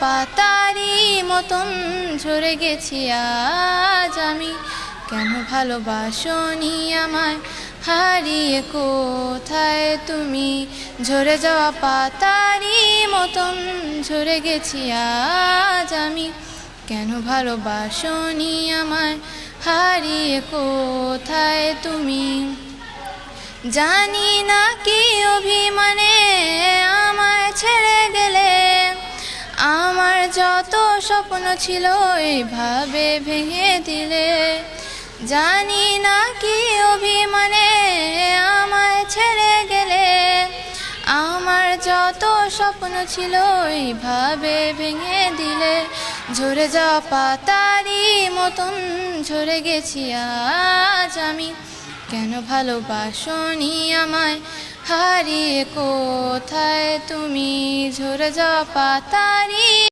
পাতারি মতন ঝরে গেছি আজ আমি। কেন ভালোবাসনি আমায়, হারিয়ে কোথায় তুমি? ঝরে যাওয়া পাতারি মতন ঝরে গেছি আজ আমি। কেন ভালোবাসনি আমায়, হারিয়ে কোথায় তুমি? জানি না কি অভিমানে আমায় ছেড়ে গেলে, আমার যত স্বপ্ন ছিল এইভাবে ভেঙে দিলে। জানি না কি অভিমানে আমায় ছেড়ে গেলে, আমার যত স্বপ্ন ছিল এইভাবে ভেঙে দিলে। ঝরে যাওয়া পাতারি মতন ঝরে গেছি আজ আমি। কেন ভালোবাসনি আমায়, হারিয়ে কোথায় তুমি? ঝরে যাওয়া পাতারি।